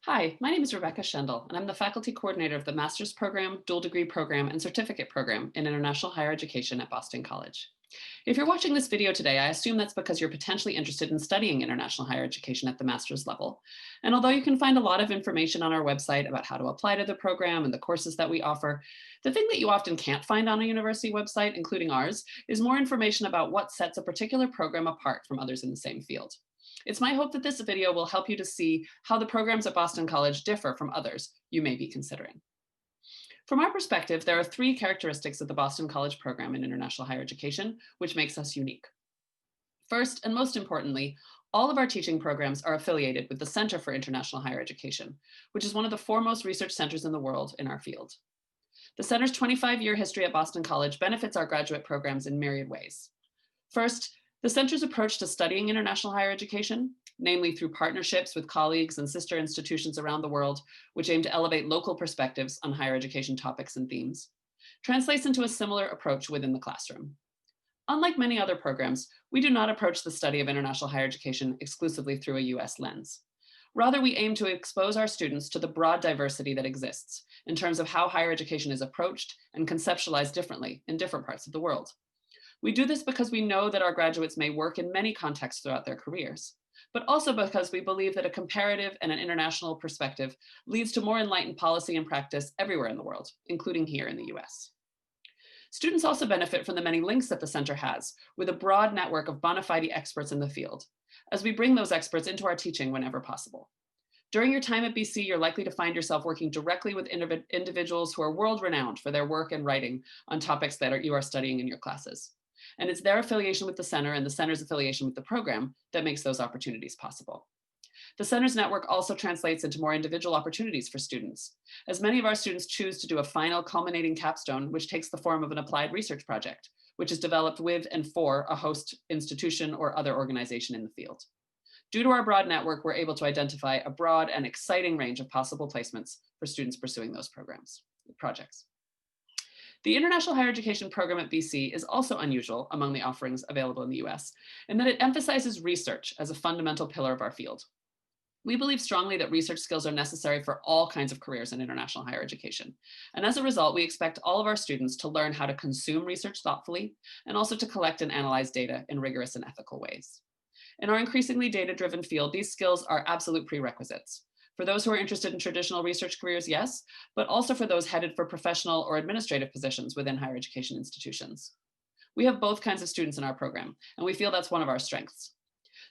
Hi, my name is Rebecca Schendel, and I'm the faculty coordinator of the Master's Program, Dual Degree Program, and Certificate Program in International Higher Education at Boston College. If you're watching this video today, I assume that's because you're potentially interested in studying international higher education at the master's level. And although you can find a lot of information on our website about how to apply to the program and the courses that we offer, the thing that you often can't find on a university website, including ours, is more information about what sets a particular program apart from others in the same field. It's my hope that this video will help you to see how the programs at Boston College differ from others you may be considering. From our perspective, there are three characteristics of the Boston College program in international higher education, which makes us unique. First, and most importantly, all of our teaching programs are affiliated with the Center for International Higher Education, which is one of the foremost research centers in the world in our field. The center's 25-year history at Boston College benefits our graduate programs in myriad ways. First, the center's approach to studying international higher education, namely through partnerships with colleagues and sister institutions around the world, which aim to elevate local perspectives on higher education topics and themes, translates into a similar approach within the classroom. Unlike many other programs, we do not approach the study of international higher education exclusively through a US lens. Rather, we aim to expose our students to the broad diversity that exists in terms of how higher education is approached and conceptualized differently in different parts of the world. We do this because we know that our graduates may work in many contexts throughout their careers, but also because we believe that a comparative and an international perspective leads to more enlightened policy and practice everywhere in the world, including here in the US. Students also benefit from the many links that the center has, with a broad network of bona fide experts in the field, as we bring those experts into our teaching whenever possible. During your time at BC, you're likely to find yourself working directly with individuals who are world-renowned for their work and writing on topics that you are studying in your classes. And it's their affiliation with the center and the center's affiliation with the program that makes those opportunities possible. The center's network also translates into more individual opportunities for students, as many of our students choose to do a final culminating capstone, which takes the form of an applied research project, which is developed with and for a host institution or other organization in the field. Due to our broad network, we're able to identify a broad and exciting range of possible placements for students pursuing those projects. The International Higher Education program at BC is also unusual among the offerings available in the US, in that it emphasizes research as a fundamental pillar of our field. We believe strongly that research skills are necessary for all kinds of careers in international higher education. And as a result, we expect all of our students to learn how to consume research thoughtfully and also to collect and analyze data in rigorous and ethical ways. In our increasingly data-driven field, these skills are absolute prerequisites. For those who are interested in traditional research careers, yes, but also for those headed for professional or administrative positions within higher education institutions. We have both kinds of students in our program, and we feel that's one of our strengths.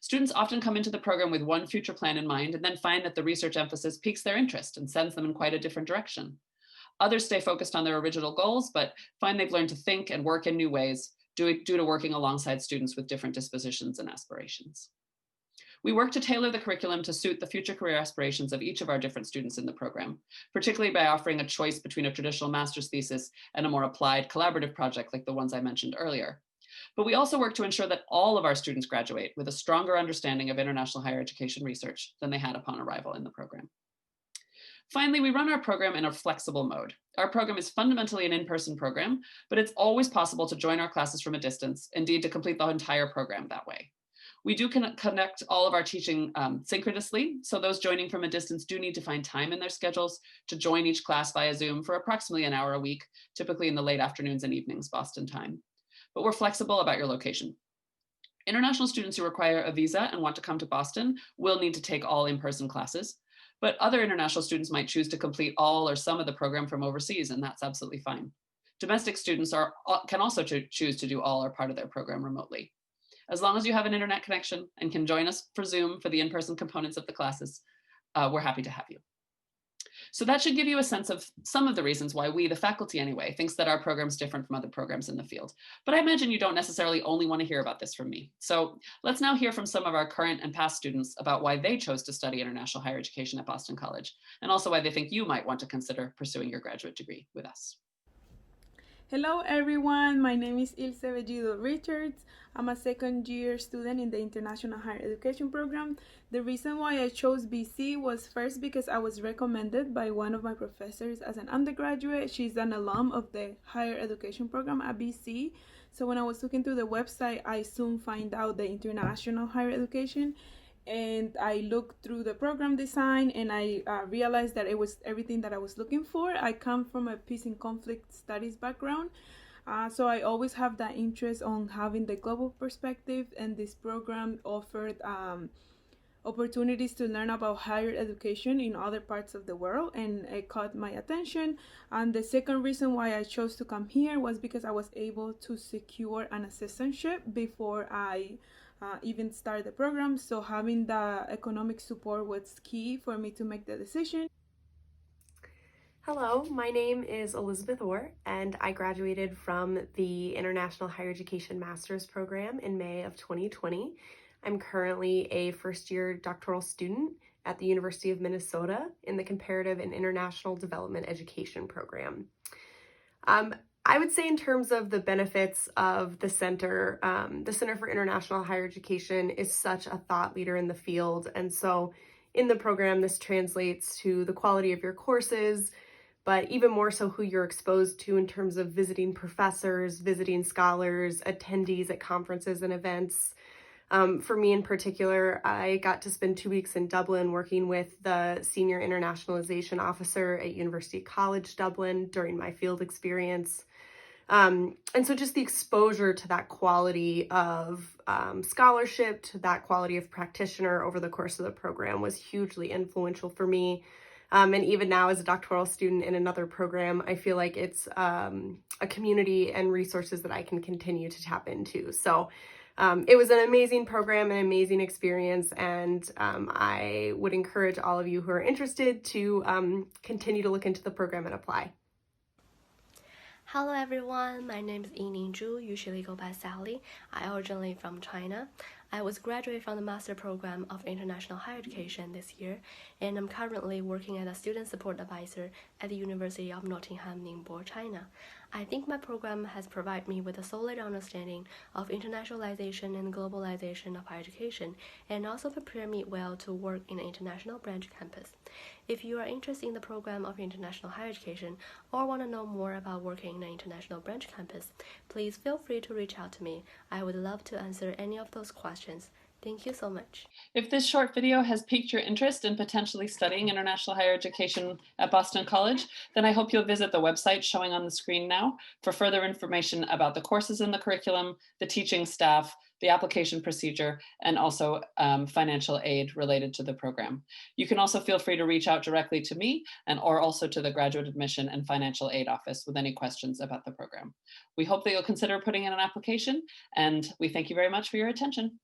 Students often come into the program with one future plan in mind and then find that the research emphasis piques their interest and sends them in quite a different direction. Others stay focused on their original goals, but find they've learned to think and work in new ways due to working alongside students with different dispositions and aspirations. We work to tailor the curriculum to suit the future career aspirations of each of our different students in the program, particularly by offering a choice between a traditional master's thesis and a more applied collaborative project like the ones I mentioned earlier. But we also work to ensure that all of our students graduate with a stronger understanding of international higher education research than they had upon arrival in the program. Finally, we run our program in a flexible mode. Our program is fundamentally an in-person program, but it's always possible to join our classes from a distance, indeed to complete the entire program that way. We do connect all of our teaching synchronously, so those joining from a distance do need to find time in their schedules to join each class via Zoom for approximately an hour a week, typically in the late afternoons and evenings, Boston time. But we're flexible about your location. International students who require a visa and want to come to Boston will need to take all in-person classes, but other international students might choose to complete all or some of the program from overseas, and that's absolutely fine. Domestic students can also choose to do all or part of their program remotely. As long as you have an internet connection and can join us for Zoom for the in-person components of the classes, we're happy to have you. So that should give you a sense of some of the reasons why we, the faculty anyway, thinks that our program is different from other programs in the field. But I imagine you don't necessarily only want to hear about this from me. So let's now hear from some of our current and past students about why they chose to study international higher education at Boston College, and also why they think you might want to consider pursuing your graduate degree with us. Hello everyone, my name is Ilse Bellido Richards. I'm a second year student in the International Higher Education program. The reason why I chose BC was first because I was recommended by one of my professors as an undergraduate. She's an alum of the Higher Education program at BC. So when I was looking through the website, I soon find out the International Higher Education. and I looked through the program design, and I realized that it was everything that I was looking for. I come from a peace and conflict studies background, so I always have that interest on having the global perspective, and this program offered opportunities to learn about higher education in other parts of the world, and it caught my attention. And the second reason why I chose to come here was because I was able to secure an assistantship before I even start the program. So having the economic support was key for me to make the decision. Hello, my name is Elizabeth Orr, and I graduated from the International Higher Education Master's Program in May of 2020. I'm currently a first-year doctoral student at the University of Minnesota in the Comparative and International Development Education Program. I would say in terms of the benefits of the Center for International Higher Education is such a thought leader in the field. And so in the program, this translates to the quality of your courses, but even more so who you're exposed to in terms of visiting professors, visiting scholars, attendees at conferences and events. For me in particular, I got to spend 2 weeks in Dublin working with the Senior Internationalization Officer at University College Dublin during my field experience. And so just the exposure to that quality of scholarship, to that quality of practitioner over the course of the program was hugely influential for me. And even now as a doctoral student in another program, I feel like it's a community and resources that I can continue to tap into. So it was an amazing program, an amazing experience, and I would encourage all of you who are interested to continue to look into the program and apply. Hello everyone, my name is Yining Zhu, usually go by Sally. I originally from China. I was graduated from the Master Program of International Higher Education this year, and I'm currently working as a Student Support Advisor at the University of Nottingham, Ningbo, China. I think my program has provided me with a solid understanding of internationalization and globalization of higher education, and also prepared me well to work in an international branch campus. If you are interested in the program of international higher education or want to know more about working in an international branch campus, please feel free to reach out to me. I would love to answer any of those questions. Thank you so much. If this short video has piqued your interest in potentially studying international higher education at Boston College, then I hope you'll visit the website showing on the screen now for further information about the courses in the curriculum, the teaching staff, the application procedure, and also financial aid related to the program. You can also feel free to reach out directly to me or also to the Graduate Admission and Financial Aid Office with any questions about the program. We hope that you'll consider putting in an application, and we thank you very much for your attention.